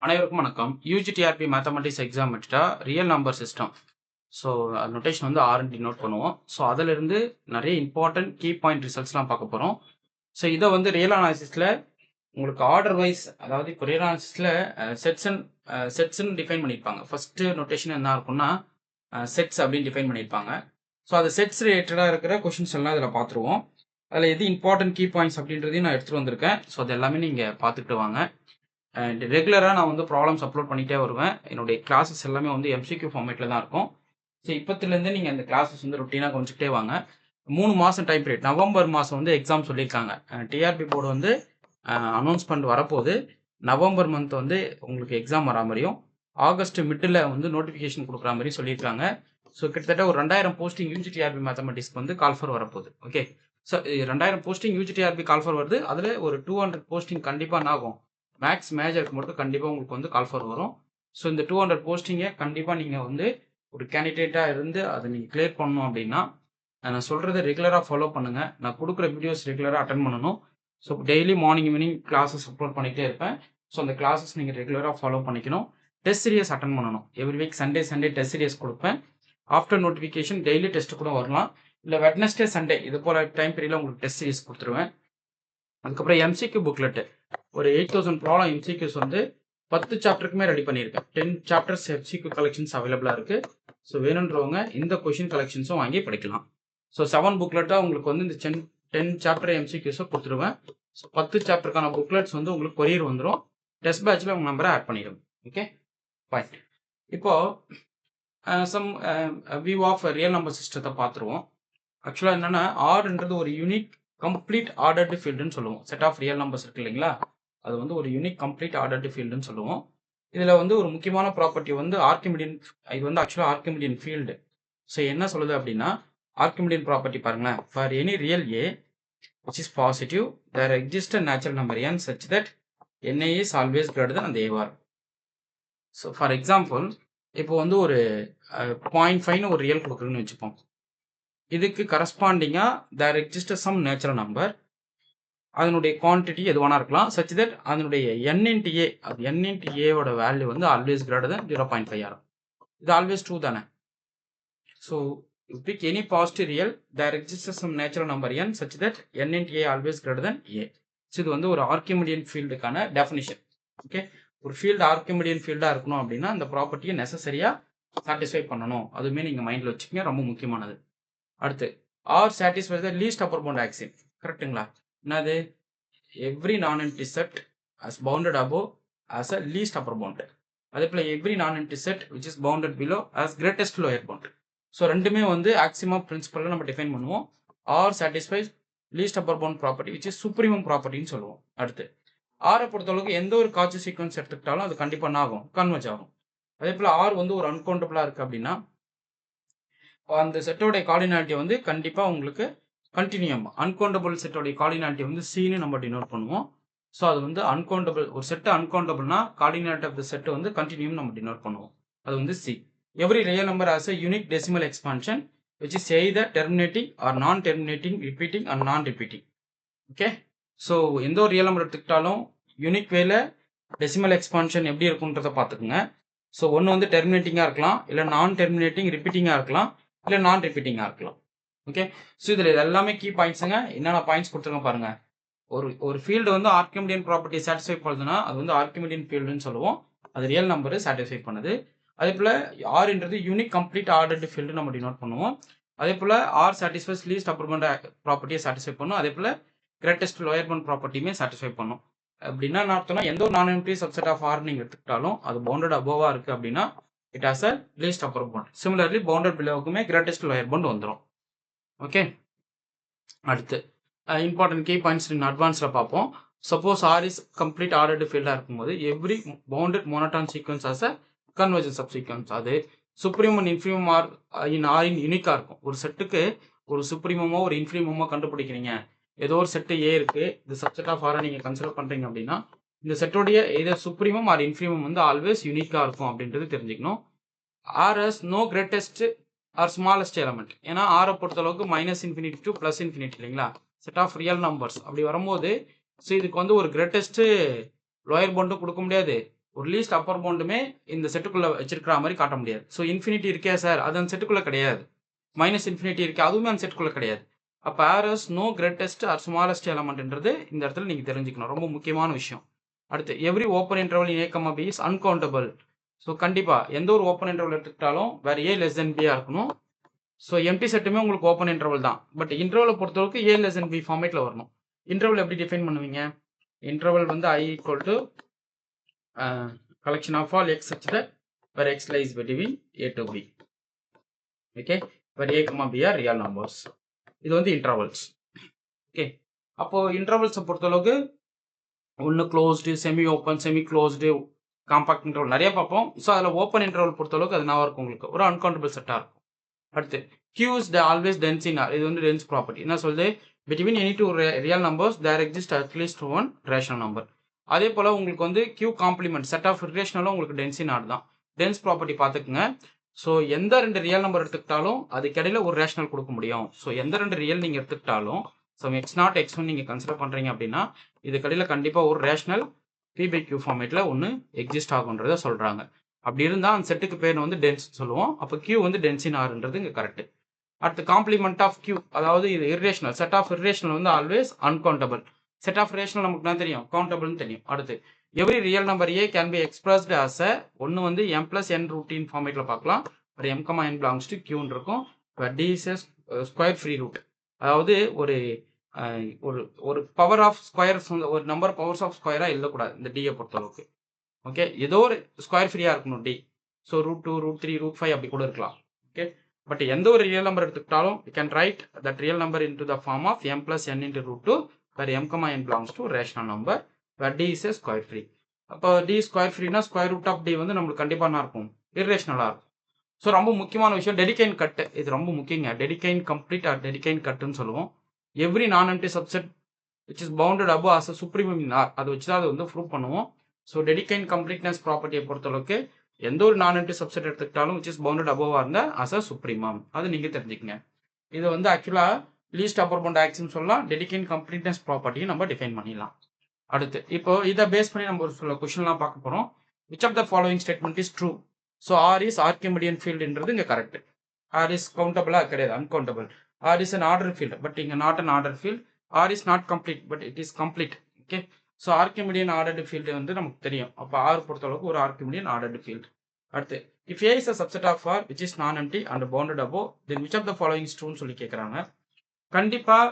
அனைவருக்கும் வணக்கம். UGTRB mathematics exam வச்சுட்டா real number system. So notation வந்து ஆர்என்டி நோட் பண்ணுவோம். ஸோ அதிலிருந்து நிறைய இம்பார்ட்டன்ட் கீ பாயிண்ட் ரிசல்ட்ஸ்லாம் பார்க்க போகிறோம். ஸோ இதை வந்து ரியல் அனாலிசிஸில் உங்களுக்கு ஆர்டர் வைஸ், அதாவது இப்போ ரியல் அனாலிசிஸில் செட்ஸ்ன்னு டிஃபைன் பண்ணியிருப்பாங்க. ஃபஸ்ட்டு நோட்டேஷன் என்ன இருக்கும்னா செட்ஸ் அப்படின்னு டிஃபைன் பண்ணியிருப்பாங்க. ஸோ அது செட்ஸ் ரிலேட்டடாக இருக்கிற கொஷின்ஸ் எல்லாம் இதில் பார்த்துருவோம். அதில் எது இம்பார்ட்டன்ட் கீ பாயிண்ட்ஸ் அப்படின்றதையும் நான் எடுத்துகிட்டு வந்திருக்கேன். ஸோ அது எல்லாமே நீங்கள் பார்த்துக்கிட்டு வாங்க. அண்ட் ரெகுலராக நான் வந்து ப்ராப்ளம்ஸ் அப்லோட் பண்ணிகிட்டே வருவேன். என்னுடைய கிளாஸஸ் எல்லாமே வந்து எம்சிக்யூ ஃபார்மேட்டில் தான் இருக்கும். ஸோ இப்போத்துலேருந்து நீங்கள் அந்த கிளாஸஸ் வந்து ரொட்டீனாக கொஞ்சிக்கிட்டே வாங்க. 3 மாதம் டைம் பீரியட், நவம்பர் மாதம் வந்து எக்ஸாம் சொல்லியிருக்காங்க. டிஆர்பி போர்டு வந்து அனௌன்ஸ்மெண்ட் வரப்போகுது. நவம்பர் மந்த் வந்து உங்களுக்கு எக்ஸாம் வரா மாதிரியும், ஆகஸ்ட் மிட்டில் வந்து நோட்டிஃபிகேஷன் கொடுக்குற மாதிரி சொல்லியிருக்காங்க. ஸோ கிட்டத்தட்ட ஒரு 2000 போஸ்டிங் யூஜிடிஆர்பி மேத்தமெட்டிக்ஸ்க்கு வந்து கால்ஃபர் வரப்போகுது. Okay, so 2000 posting UGTRB call for வருது. அதில் ஒரு 200 போஸ்டிங் கண்டிப்பாக என்ன ஆகும், மேக்ஸ் மேஜருக்கு மட்டும் கண்டிப்பாக உங்களுக்கு வந்து கால்ஃபர் வரும். ஸோ இந்த 200 போஸ்டிங்கை கண்டிப்பாக நீங்கள் வந்து ஒரு கேண்டிடேட்டாக இருந்து அதை நீங்கள் கிளியர் பண்ணணும் அப்படின்னா நான் சொல்கிறத ரெகுலராக ஃபாலோ பண்ணுங்கள். நான் கொடுக்குற வீடியோஸ் ரெகுலராக அட்டன் பண்ணணும். So daily morning evening classes upload பண்ணிகிட்டே இருப்பேன். ஸோ அந்த கிளாஸஸ் நீங்கள் ரெகுலராக ஃபாலோ பண்ணிக்கணும். டெஸ்ட் சீரியஸ் அட்டன் பண்ணணும். Every week Sunday test serious கொடுப்பேன். ஆஃப்டர் நோட்டிஃபிகேஷன் டெய்லி டெஸ்ட் கூட வரலாம். இல்லை வெட்னஸ்டே சண்டே இது போல் டைம் பீரியடில் உங்களுக்கு டெஸ்ட் சீரியஸ் கொடுத்துருவேன். அதுக்கப்புறம் எம்சிக்யூ புக்லெட்டு ஒரு 8000 ப்ராப்ளம் எம்சிக்யூஸ் வந்து 10 சாப்டருக்குமே ரெடி பண்ணியிருக்கேன். 10 சாப்டர்ஸ் எம்சிக்யூ கலெக்ஷன்ஸ் அவைலபிளாக இருக்குது. ஸோ வேணுன்றவங்க இந்த கொஷின் கலெக்ஷன்ஸும் வாங்கி படிக்கலாம். ஸோ 7 புக்லெட்டாக உங்களுக்கு வந்து இந்த 10 சாப்டர் எம்சிக்யூஸை கொடுத்துருவேன். ஸோ 10 சாப்டருக்கான புக்லெட்ஸ் வந்து உங்களுக்கு கொரியர் வந்துடும். டெஸ்ட் பேட்சில் உங்கள் நம்பரை ஆட் பண்ணிடும். Okay, point. இப்போது some view of real number சிஸ்டத்தை பார்த்துருவோம். ஆக்சுவலாக என்னென்னா ஆர்ன்றது ஒரு யூனிக் கம்ப்ளீட் ஆர்டர்டு ஃபீல்டுன்னு சொல்லுவோம். செட் ஆஃப் ரியல் நம்பர்ஸ் இருக்கு இல்லைங்களா, அது வந்து ஒரு யூனிக் கம்ப்ளீட் ஆர்டர்டு ஃபீல்டுன்னு சொல்லுவோம். இதில் வந்து ஒரு முக்கியமான ப்ராப்பர்ட்டி வந்து ஆர்கிமிடியன். இது வந்து ஆக்சுவலாக ஆர்கிமிடியன் ஃபீல்டு. ஸோ என்ன சொல்லுது அப்படின்னா, ஆர்கிமிடியன் ப்ராப்பர்ட்டி பாருங்களேன். For any real A which is positive, there exists a natural number n such that na is always greater than the a. So for example இப்போ வந்து ஒரு 0.5ன்னு ஒரு ரியல் கொடுக்குறதுன்னு வச்சுப்போம். இதுக்கு கரஸ்பாண்டிங்காக there exist some natural number, அதனுடைய குவான்டிட்டி எது வேணா இருக்கலாம், சச் தட் அதனுடைய n into a, அது n into a-ஓட வேல்யூ வந்து ஆல்வேஸ் கிரேட்டர் தென் 0.5 ஆகும். இது ஆல்வேஸ் ட்ரூ தானே. So pick any positive real, there exist some natural number n such that n into a always greater than a. So இது வந்து ஒரு ஆர்கிமிடியன் ஃபீல்டுக்கான definition. Okay, ஒரு field ஆர்கிமிடியன் ஃபீல்டாக இருக்கணும் அப்படின்னா அந்த ப்ராப்பர்ட்டியை நெசசரியாக சாட்டிஸ்ஃபை பண்ணணும். அதுவுமே நீங்கள் மைண்டில் வச்சுக்கோங்க, ரொம்ப முக்கியமானது. அடுத்து R satisfies the least upper bound axiom. கரெக்டுங்களா? என்னது, every non empty set as bounded above as a least upper bound. அதே போல் every non empty set which is bounded below as greatest lower bound. So ரெண்டுமே வந்து axiom பிரின்சிபலில் நம்ம define பண்ணுவோம். R satisfies least upper bound property which is supremum ப்ராப்பர்ட்டின்னு சொல்லுவோம். அடுத்து ஆரை பொறுத்தளவுக்கு எந்த ஒரு காட்சி சீக்வன்ஸ் எடுத்துக்கிட்டாலும் அது கண்டிப்பாக என்ன ஆகும், கன்வர்ஜ் ஆகும். அதே போல் ஆர் வந்து ஒரு அன்கவுண்டபிளாக இருக்குது அப்படின்னா அந்த செட்டோடைய கார்டினாலிட்டி வந்து கண்டிப்பாக உங்களுக்கு கண்டினியூம். அன்கவுண்டபிள் செட்டோடைய கார்டினாலிட்டி வந்து சின்னு நம்ம டினோட் பண்ணுவோம். ஸோ அது வந்து அன்கவுண்டபிள், ஒரு செட்டு அன்கவுண்டபிள்னா கார்டினாலிட்டி ஆஃப் த செட் வந்து கண்டினியூம் நம்ம டினோட் பண்ணுவோம். அது வந்து C. Every real number has a unique decimal expansion which is either terminating or non-terminating, repeating and non-repeating. Okay, so எந்த ஒரு ரியல் நம்பர் எடுத்துக்கிட்டாலும் யூனிக் வேல டெசிமல் எக்ஸ்பான்ஷன் எப்படி இருக்குன்றதை பார்த்துக்குங்க. ஸோ ஒன்று வந்து டெர்மினேட்டிங்காக இருக்கலாம், இல்லை நான் டெர்மினேட்டிங் ரிப்பீட்டிங்காக இருக்கலாம், இல்லை நான் ரிப்பீட்டிங்காக இருக்கலாம். ஓகே, ஸோ இதில் இது எல்லாமே கீ பாயிண்ட்ஸுங்க. என்னென்ன பாயிண்ட்ஸ் கொடுத்துருங்க பாருங்கள். ஒரு ஃபீல்டு வந்து ஆர்கிமிடியன் ப்ராப்பர்ட்டி சாட்டிஸ்ஃபை பண்ணுதுன்னா அது வந்து ஆர்கிமிடியன் ஃபீல்டுன்னு சொல்லுவோம். அது ரியல் நம்பரு சாட்டிஸ்ஃபை பண்ணுது. அதே போல் ஆர்ன்றது யூனிக் கம்ப்ளீட் ஆர்டர்டு ஃபீல்டு நம்ம டினோட் பண்ணுவோம். அதே போல் R satisfies least upper bound ப்ராப்பர்ட்டியை சாட்டிஸ்ஃபை பண்ணும். அதே போல் கிரேட்டஸ்ட் லோயர் பவுண்ட் ப்ராப்பர்ட்டியுமே சாட்டிஸ்ஃபை பண்ணும். அப்படின்னா என்ன அர்த்தம்னா, எந்த ஒரு நான் எம்ப்டி சப்செட் ஆஃப் ஆர் நீங்கள் எடுத்துக்கிட்டாலும் அது பவுண்டட் அபோவாக இருக்குது அப்படின்னா it has a least upper bound. Similarly bounded பிலோவுக்குமே கிரேட்டஸ்ட் லோயர் பவுண்ட் வந்துடும். ஓகே, அடுத்து இம்பார்ட்டன்ட் கீ பாயிண்ட்ஸ் இன் அட்வான்ஸில் பார்ப்போம். Suppose R is complete ordered ஃபீல்டாக இருக்கும்போது every bounded monotone sequence has a convergent subsequence. அது supremum and infimum R in ஆரின் யூனிக்காக இருக்கும். ஒரு செட்டுக்கு ஒரு சுப்ரீமமோ ஒரு இன்ஃப்ரீமமோ கண்டுபிடிக்கிறீங்க, ஏதோ ஒரு செட்டு ஏ இருக்குது, இந்த சப்செட் ஆஃப் ஆரை நீங்கள் கன்சிடர் பண்ணுறீங்க அப்படின்னா இந்த செட்டோடைய எதர் சுப்ரீமம் ஆர் இன்ஃப்ரீமம் வந்து ஆல்வேஸ் யூனிக்காக இருக்கும் அப்படின்றது தெரிஞ்சுக்கணும். R's no greatest or smallest element. ஏன்னா ஆரை பொறுத்தளவுக்கு minus infinity to plus infinity இல்லைங்களா, செட் ஆஃப் ரியல் நம்பர்ஸ். அப்படி வரும்போது ஸோ இதுக்கு வந்து ஒரு கிரேட்டஸ்ட்டு லோயர் பவுண்டும் கொடுக்க முடியாது, ஒரு லீஸ்ட் அப்பர் பவுண்டுமே இந்த செட்டுக்குள்ள வச்சிருக்கிற மாதிரி காட்ட முடியாது. ஸோ இன்ஃபினிட்டி இருக்கே சார், அது அந்த செட்டுக்குள்ள கிடையாது. மைனஸ் இன்ஃபினிட்டி இருக்கு, அதுவுமே அந்த செட்டுக்குள்ள கிடையாது. அப்போ R has no greatest or smallest எலமெண்ட்ன்றது இந்த இடத்துல நீங்கள் தெரிஞ்சுக்கணும், ரொம்ப முக்கியமான விஷயம். அடுத்து every open interval in A, B is uncountable. So கண்டிப்பாக எந்த ஒரு ஓப்பன் இன்டர்வல் எடுத்துக்கிட்டாலும் வேற A less than B இருக்கணும். ஸோ எம்டி செட்டுமே உங்களுக்கு ஓப்பன் இன்டர்வல் தான். பட் இன்டர்வலை பொறுத்தவரைக்கும் A less than B ஃபார்மேட்டில் வரணும். இன்டர்வல் எப்படி டிஃபைன் பண்ணுவீங்க? இன்டர்வல் வந்து I equal to collection of all x such that where x lies between A to B. Okay, where A, B are real numbers. இது வந்து intervals. Okay, அப்போ இன்டர்வல்ஸை பொறுத்தளவுக்கு ஒன்று closed, semi open, semi closed, compact interval நிறைய பார்ப்போம். So அதில் open interval பொறுத்தளவுக்கு அது நான் இருக்கும் உங்களுக்கு ஒரு அன்கவுண்டபிள் செட்டாக இருக்கும். அடுத்து Q is always dense in R. இது வந்து டென்ஸ் ப்ராப்பர்ட்டி. என்ன சொல்லுது? between any two real numbers there exists at least one rational number. அதே போல் உங்களுக்கு வந்து Q காம்ப்ளிமெண்ட் செட் ஆஃப் ரிலேஷனலும் உங்களுக்கு டென்ஸ் இன் ஆர் தான். டென்ஸ் ப்ராப்பர்ட்டி பார்த்துக்குங்க. ஸோ எந்த ரெண்டு ரியல் நம்பர் எடுத்துக்கிட்டாலும் அதுக்கு இடையில ஒரு ரேஷனல் கொடுக்க முடியும். ஸோ எந்த ரெண்டு ரியல் நீங்கள் எடுத்துக்கிட்டாலும், ஸோ x0 x1 நீங்கள் கன்சிடர் பண்ணுறீங்க அப்படின்னா இதுக்கு இடையில கண்டிப்பாக ஒரு ரேஷனல் P/Q ஃபார்மேட்டில் ஒன்று எக்ஸிஸ்ட் ஆகுன்றதை சொல்கிறாங்க. அப்படி இருந்தால் அந்த செட்டுக்கு பேர் வந்து டென்ஸ் சொல்லுவோம். அப்போ Q வந்து டென்ஸ் இன் ஆர்ன்றது இங்கே கரெக்ட். அடுத்து காம்ப்ளிமெண்ட் ஆஃப் Q, அதாவது இது இர்ரேஷனல் செட் ஆஃப் இர்ரேஷனல் வந்து always uncountable. Set of rational நமக்கு தான் தெரியும், கவுண்டபிள்னு தெரியும். அடுத்து every real number A can be expressed as a ஒன்று வந்து m + n ரூட்டின் ஃபார்மேட்டில் பார்க்கலாம். ஒரு m, n பிலாங்ஸ் டு Qன்னு இருக்கும். D is a square free root. அதாவது ஒரு ஒரு பவர் ஆஃப் ஸ்கொயர்ஸ், ஒரு நம்பர் பவர்ஸ் ஆஃப் ஸ்கொயராக எழுதக்கூடாது இந்த டியை பொறுத்தளவுக்கு. ஓகே, ஏதோ ஒரு ஸ்கொயர் ஃப்ரீயாக இருக்கணும் D. ஸோ √2, √3, √5 அப்படி கூட இருக்கலாம். ஓகே, பட் எந்த ஒரு ரியல் நம்பர் எடுத்துக்கிட்டாலும் you can write that real number into the form of m + n into √2 where m, n belongs to rational number where D is a square free. அப்போ D square ஃப்ரீனா square root of D வந்து நம்மளுக்கு கண்டிப்பாக என்ன இருக்கும்? இர்ரேஷனலாக இருக்கும். So ரொம்ப முக்கியமான விஷயம் டெடிகைன் கட்டு, இது ரொம்ப முக்கியங்க. டெடிகைன் கம்ப்ளீட் ஆர் டெடிகைன் கட்டுன்னு சொல்லுவோம். Every non empty subset which is bounded above as a supremum in R, அதை வச்சு தான் அது வந்து ப்ரூவ் பண்ணுவோம். ஸோ டெடிகைன் கம்ப்ளீட்னஸ் ப்ராப்பர்ட்டியை பொறுத்தளவுக்கு எந்த ஒரு நான் எம்டி சப்செட் எடுத்துக்கிட்டாலும் which is bounded above இருந்தால் as a supremum, அது நீங்கள் தெரிஞ்சுக்கங்க. இது வந்து ஆக்சுவலாக லீஸ்ட் அப்பர் பவுண்ட் ஆக்சின்னு சொல்லலாம். டெடிகைன் கம்ப்ளீட்னஸ் ப்ராப்பர்ட்டியை நம்ம டிஃபைன் பண்ணிடலாம். அடுத்து இப்போ இதை பேஸ் பண்ணி நம்ம ஒரு சில கொஸ்டின்லாம் பார்க்க போகிறோம். which of the following statement is true? So R is Archimedean ஃபீல்டுன்றது இங்கே கரெக்ட். ஆர் இஸ் கவுண்டபிளாக கிடையாது, uncountable. R is an order field, but இங்கே not an order field. R is not complete, but it is complete. Okay, so Archimedean ordered field வந்து நமக்கு தெரியும். அப்போ R பொறுத்தளவுக்கு ஒரு ஆர்கிமிடியன் ஆர்டர்டு ஃபீல்டு. அடுத்து if A is a subset of R which is non empty and bounded above then which of the following ட்ரூன்னு சொல்லி கேட்குறாங்க. கண்டிப்பாக